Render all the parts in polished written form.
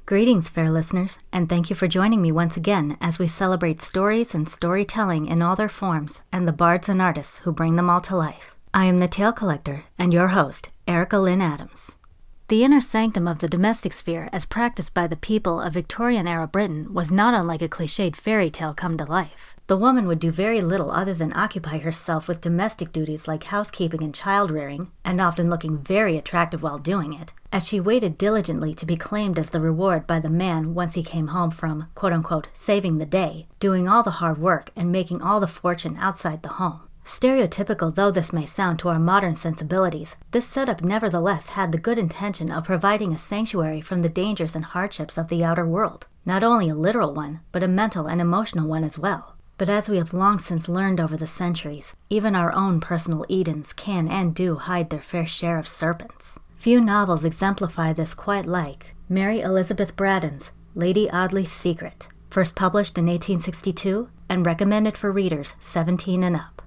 Greetings, fair listeners, and thank you for joining me once again as we celebrate stories and storytelling in all their forms and the bards and artists who bring them all to life. I am the Tale Collector and your host, Erica Lynn Adams. The inner sanctum of the domestic sphere as practiced by the people of Victorian-era Britain was not unlike a cliched fairy tale come to life. The woman would do very little other than occupy herself with domestic duties like housekeeping and child-rearing, and often looking very attractive while doing it, as she waited diligently to be claimed as the reward by the man once he came home from, quote-unquote, saving the day, doing all the hard work and making all the fortune outside the home. Stereotypical though this may sound to our modern sensibilities, this setup nevertheless had the good intention of providing a sanctuary from the dangers and hardships of the outer world. Not only a literal one, but a mental and emotional one as well. But as we have long since learned over the centuries, even our own personal Edens can and do hide their fair share of serpents. Few novels exemplify this quite like Mary Elizabeth Braddon's Lady Audley's Secret, first published in 1862 and recommended for readers 17 and up.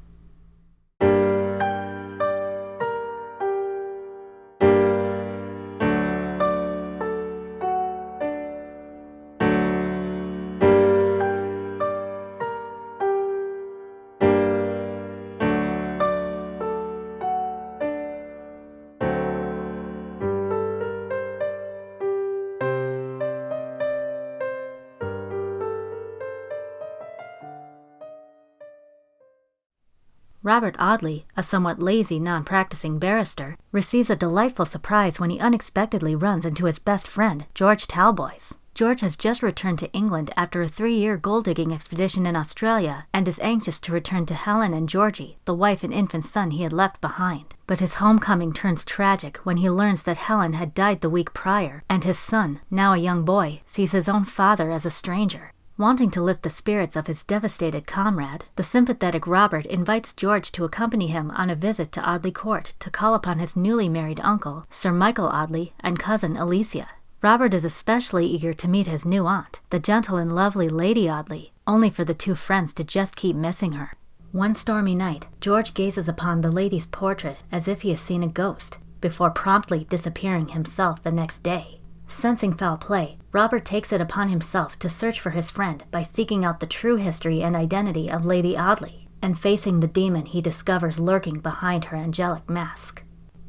Robert Audley, a somewhat lazy, non-practicing barrister, receives a delightful surprise when he unexpectedly runs into his best friend, George Talboys. George has just returned to England after a 3-year gold-digging expedition in Australia and is anxious to return to Helen and Georgie, the wife and infant son he had left behind. But his homecoming turns tragic when he learns that Helen had died the week prior, and his son, now a young boy, sees his own father as a stranger. Wanting to lift the spirits of his devastated comrade, the sympathetic Robert invites George to accompany him on a visit to Audley Court to call upon his newly married uncle, Sir Michael Audley, and cousin Alicia. Robert is especially eager to meet his new aunt, the gentle and lovely Lady Audley, only for the two friends to just keep missing her. One stormy night, George gazes upon the lady's portrait as if he has seen a ghost, before promptly disappearing himself the next day. Sensing foul play, Robert takes it upon himself to search for his friend by seeking out the true history and identity of Lady Audley, and facing the demon he discovers lurking behind her angelic mask.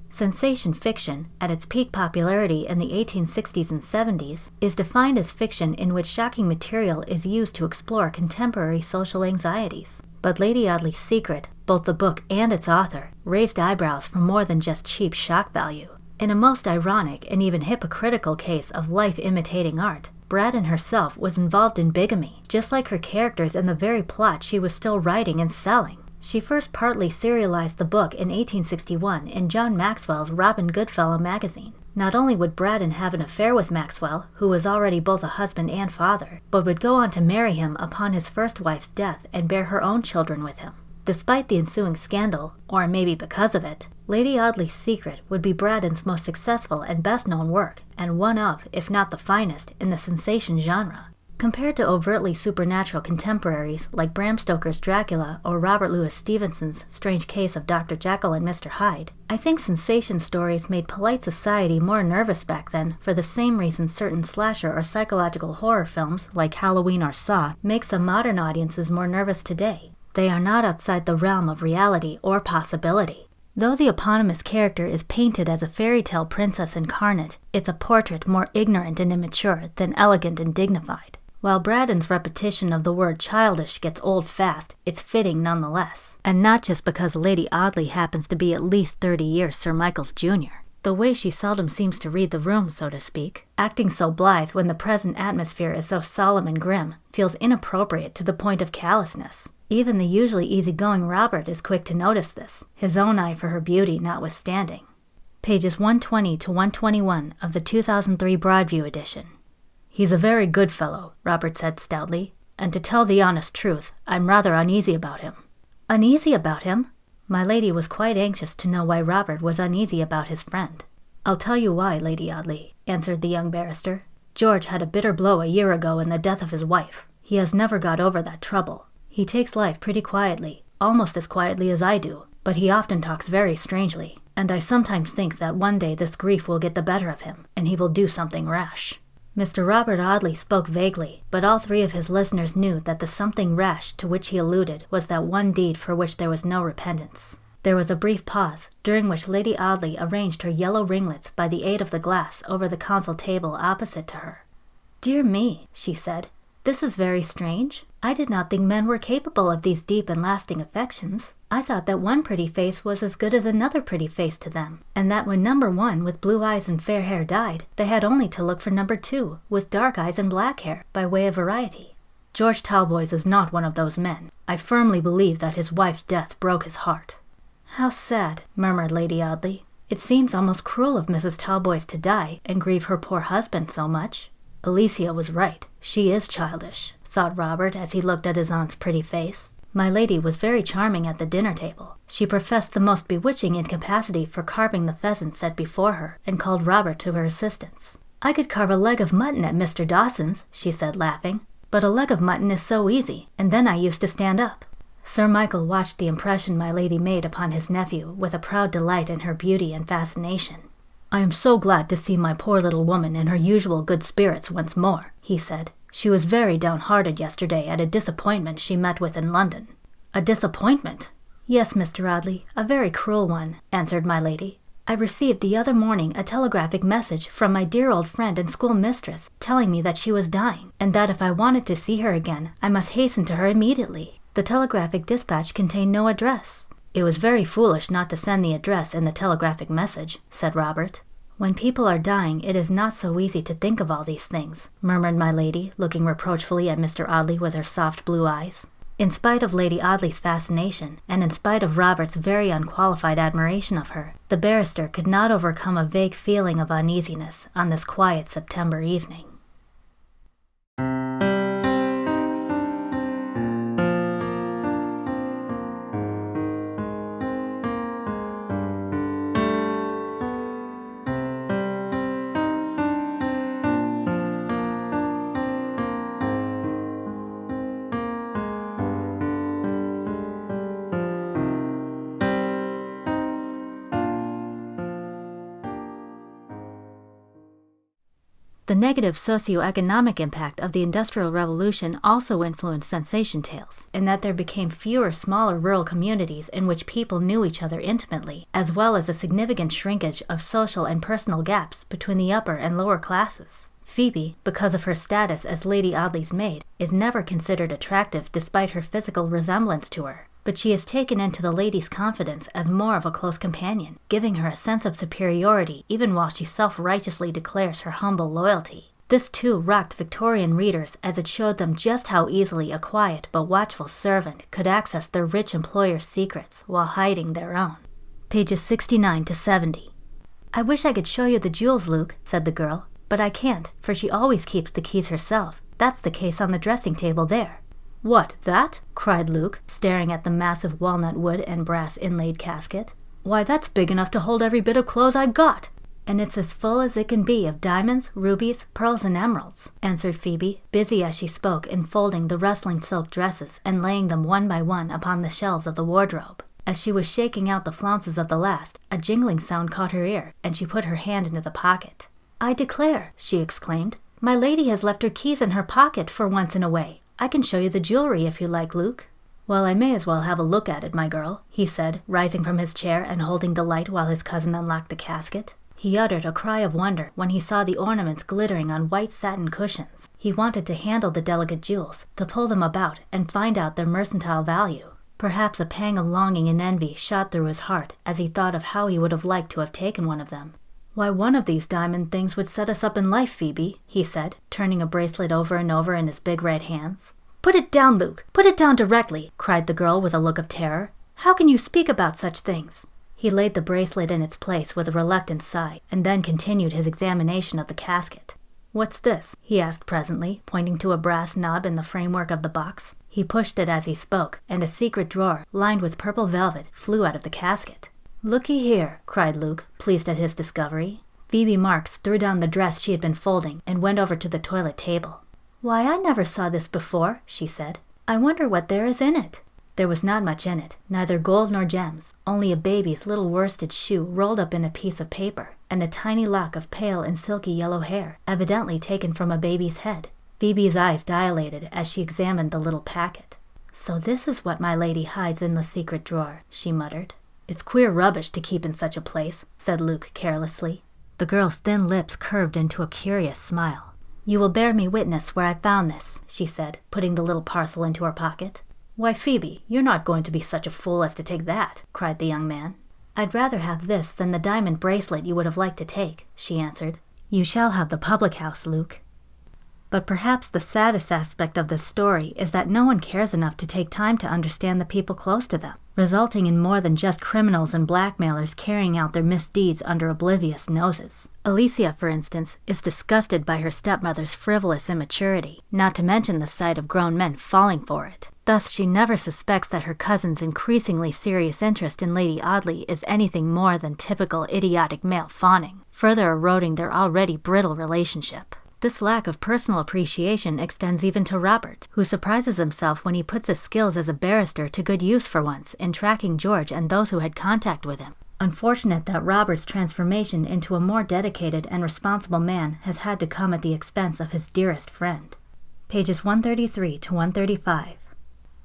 Sensation fiction, at its peak popularity in the 1860s and 70s, is defined as fiction in which shocking material is used to explore contemporary social anxieties. But Lady Audley's Secret, both the book and its author, raised eyebrows for more than just cheap shock value. In a most ironic and even hypocritical case of life imitating art, Braddon herself was involved in bigamy, just like her characters in the very plot she was still writing and selling. She first partly serialized the book in 1861 in John Maxwell's Robin Goodfellow magazine. Not only would Braddon have an affair with Maxwell, who was already both a husband and father, but would go on to marry him upon his first wife's death and bear her own children with him. Despite the ensuing scandal, or maybe because of it, Lady Audley's Secret would be Braddon's most successful and best-known work, and one of, if not the finest, in the sensation genre. Compared to overtly supernatural contemporaries like Bram Stoker's Dracula or Robert Louis Stevenson's Strange Case of Dr. Jekyll and Mr. Hyde, I think sensation stories made polite society more nervous back then for the same reason certain slasher or psychological horror films like Halloween or Saw make some modern audiences more nervous today. They are not outside the realm of reality or possibility. Though the eponymous character is painted as a fairy tale princess incarnate, it's a portrait more ignorant and immature than elegant and dignified. While Braddon's repetition of the word childish gets old fast, it's fitting nonetheless. And not just because Lady Audley happens to be at least 30 years Sir Michael's junior. The way she seldom seems to read the room, so to speak, acting so blithe when the present atmosphere is so solemn and grim, feels inappropriate to the point of callousness. Even the usually easygoing Robert is quick to notice this, his own eye for her beauty notwithstanding. Pages 120 to 121 of the 2003 Broadview edition. "He's a very good fellow," Robert said stoutly, "and to tell the honest truth, I'm rather uneasy about him." "Uneasy about him?" My lady was quite anxious to know why Robert was uneasy about his friend. "I'll tell you why, Lady Audley," answered the young barrister. "George had a bitter blow a year ago in the death of his wife. He has never got over that trouble. He takes life pretty quietly, almost as quietly as I do, but he often talks very strangely, and I sometimes think that one day this grief will get the better of him, and he will do something rash." Mr. Robert Audley spoke vaguely, but all three of his listeners knew that the something rash to which he alluded was that one deed for which there was no repentance. There was a brief pause, during which Lady Audley arranged her yellow ringlets by the aid of the glass over the console table opposite to her. "Dear me," she said, "this is very strange. I did not think men were capable of these deep and lasting affections. I thought that one pretty face was as good as another pretty face to them, and that when number one with blue eyes and fair hair died, they had only to look for number two with dark eyes and black hair, by way of variety. George Talboys is not one of those men. I firmly believe that his wife's death broke his heart." "How sad," murmured Lady Audley. "It seems almost cruel of Mrs. Talboys to die and grieve her poor husband so much." "Alicia was right. She is childish," thought Robert as he looked at his aunt's pretty face. My lady was very charming at the dinner table. She professed the most bewitching incapacity for carving the pheasant set before her, and called Robert to her assistance. "I could carve a leg of mutton at Mr. Dawson's," she said, laughing. "But a leg of mutton is so easy, and then I used to stand up." Sir Michael watched the impression my lady made upon his nephew with a proud delight in her beauty and fascination. "I am so glad to see my poor little woman in her usual good spirits once more," he said. "She was very downhearted yesterday at a disappointment she met with in London." "A disappointment?" "Yes, Mr. Audley, a very cruel one," answered my lady. "I received the other morning a telegraphic message from my dear old friend and schoolmistress telling me that she was dying, and that if I wanted to see her again, I must hasten to her immediately. The telegraphic dispatch contained no address." "It was very foolish not to send the address in the telegraphic message," said Robert. "When people are dying, it is not so easy to think of all these things," murmured my lady, looking reproachfully at Mr. Audley with her soft blue eyes. In spite of Lady Audley's fascination, and in spite of Robert's very unqualified admiration of her, the barrister could not overcome a vague feeling of uneasiness on this quiet September evening. The negative socio-economic impact of the Industrial Revolution also influenced sensation tales, in that there became fewer smaller rural communities in which people knew each other intimately, as well as a significant shrinkage of social and personal gaps between the upper and lower classes. Phoebe, because of her status as Lady Audley's maid, is never considered attractive despite her physical resemblance to her. But she is taken into the lady's confidence as more of a close companion, giving her a sense of superiority even while she self-righteously declares her humble loyalty. This too rocked Victorian readers as it showed them just how easily a quiet but watchful servant could access their rich employer's secrets while hiding their own. Pages 69 to 70. "I wish I could show you the jewels, Luke," said the girl, "but I can't, for she always keeps the keys herself. That's the case on the dressing table there." "What, that?" cried Luke, staring at the massive walnut wood and brass inlaid casket. "Why, that's big enough to hold every bit of clothes I've got." "And it's as full as it can be of diamonds, rubies, pearls, and emeralds," answered Phoebe, busy as she spoke in folding the rustling silk dresses and laying them one by one upon the shelves of the wardrobe. As she was shaking out the flounces of the last, a jingling sound caught her ear, and she put her hand into the pocket. "I declare," she exclaimed, "my lady has left her keys in her pocket for once in a way. I can show you the jewelry if you like, Luke." "Well, I may as well have a look at it, my girl," he said, rising from his chair and holding the light while his cousin unlocked the casket. He uttered a cry of wonder when he saw the ornaments glittering on white satin cushions. He wanted to handle the delicate jewels, to pull them about and find out their mercantile value. Perhaps a pang of longing and envy shot through his heart as he thought of how he would have liked to have taken one of them. "Why, one of these diamond things would set us up in life, Phoebe," he said, turning a bracelet over and over in his big red hands. "Put it down, Luke! Put it down directly!" cried the girl with a look of terror. "How can you speak about such things?" He laid the bracelet in its place with a reluctant sigh, and then continued his examination of the casket. "What's this?" he asked presently, pointing to a brass knob in the framework of the box. He pushed it as he spoke, and a secret drawer, lined with purple velvet, flew out of the casket. "Looky here," cried Luke, pleased at his discovery. Phoebe Marks threw down the dress she had been folding and went over to the toilet table. "Why, I never saw this before," she said. "I wonder what there is in it." There was not much in it, neither gold nor gems, only a baby's little worsted shoe rolled up in a piece of paper, and a tiny lock of pale and silky yellow hair, evidently taken from a baby's head. Phoebe's eyes dilated as she examined the little packet. "So this is what my lady hides in the secret drawer," she muttered. "It's queer rubbish to keep in such a place," said Luke carelessly. The girl's thin lips curved into a curious smile. "You will bear me witness where I found this," she said, putting the little parcel into her pocket. "Why, Phoebe, you're not going to be such a fool as to take that," cried the young man. "I'd rather have this than the diamond bracelet you would have liked to take," she answered. "You shall have the public house, Luke." But perhaps the saddest aspect of this story is that no one cares enough to take time to understand the people close to them, resulting in more than just criminals and blackmailers carrying out their misdeeds under oblivious noses. Alicia, for instance, is disgusted by her stepmother's frivolous immaturity, not to mention the sight of grown men falling for it. Thus, she never suspects that her cousin's increasingly serious interest in Lady Audley is anything more than typical idiotic male fawning, further eroding their already brittle relationship. This lack of personal appreciation extends even to Robert, who surprises himself when he puts his skills as a barrister to good use for once in tracking George and those who had contact with him. Unfortunate that Robert's transformation into a more dedicated and responsible man has had to come at the expense of his dearest friend. Pages 133 to 135.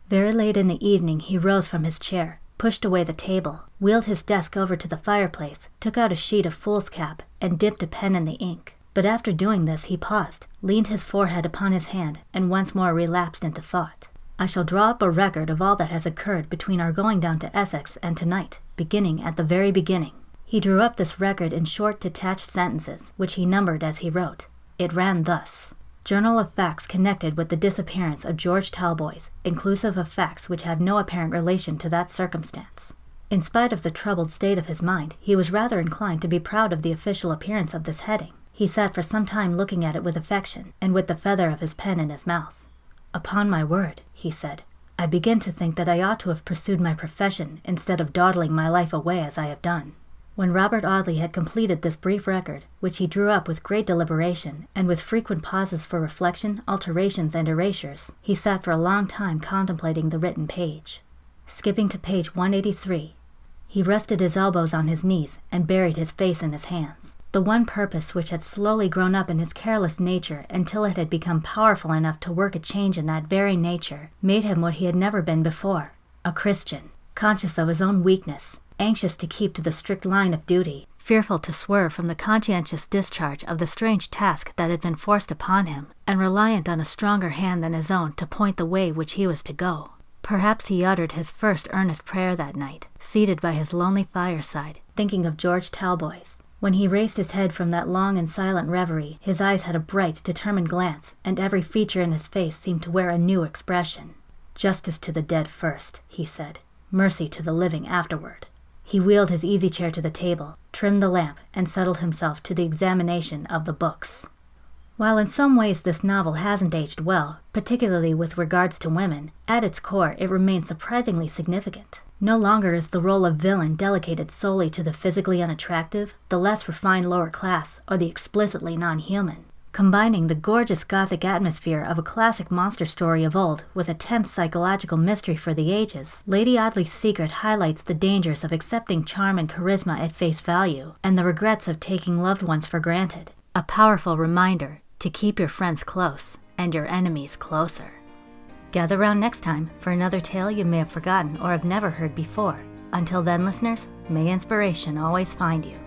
Very late in the evening he rose from his chair, pushed away the table, wheeled his desk over to the fireplace, took out a sheet of foolscap, and dipped a pen in the ink. But after doing this he paused, leaned his forehead upon his hand, and once more relapsed into thought. "I shall draw up a record of all that has occurred between our going down to Essex and tonight, beginning at the very beginning." He drew up this record in short detached sentences, which he numbered as he wrote. It ran thus: Journal of facts connected with the disappearance of George Talboys, inclusive of facts which have no apparent relation to that circumstance. In spite of the troubled state of his mind, he was rather inclined to be proud of the official appearance of this heading. He sat for some time looking at it with affection, and with the feather of his pen in his mouth. "Upon my word," he said, "I begin to think that I ought to have pursued my profession instead of dawdling my life away as I have done." When Robert Audley had completed this brief record, which he drew up with great deliberation, and with frequent pauses for reflection, alterations, and erasures, he sat for a long time contemplating the written page. Skipping to page 183, he rested his elbows on his knees and buried his face in his hands. The one purpose which had slowly grown up in his careless nature until it had become powerful enough to work a change in that very nature made him what he had never been before, a Christian, conscious of his own weakness, anxious to keep to the strict line of duty, fearful to swerve from the conscientious discharge of the strange task that had been forced upon him, and reliant on a stronger hand than his own to point the way which he was to go. Perhaps he uttered his first earnest prayer that night, seated by his lonely fireside, thinking of George Talboys. When he raised his head from that long and silent reverie, his eyes had a bright, determined glance, and every feature in his face seemed to wear a new expression. "Justice to the dead first," he said. "Mercy to the living afterward." He wheeled his easy-chair to the table, trimmed the lamp, and settled himself to the examination of the books. While in some ways this novel hasn't aged well, particularly with regards to women, at its core it remains surprisingly significant. No longer is the role of villain delegated solely to the physically unattractive, the less refined lower class, or the explicitly non-human. Combining the gorgeous Gothic atmosphere of a classic monster story of old with a tense psychological mystery for the ages, Lady Audley's Secret highlights the dangers of accepting charm and charisma at face value, and the regrets of taking loved ones for granted. A powerful reminder to keep your friends close and your enemies closer. Gather round next time for another tale you may have forgotten or have never heard before. Until then, listeners, may inspiration always find you.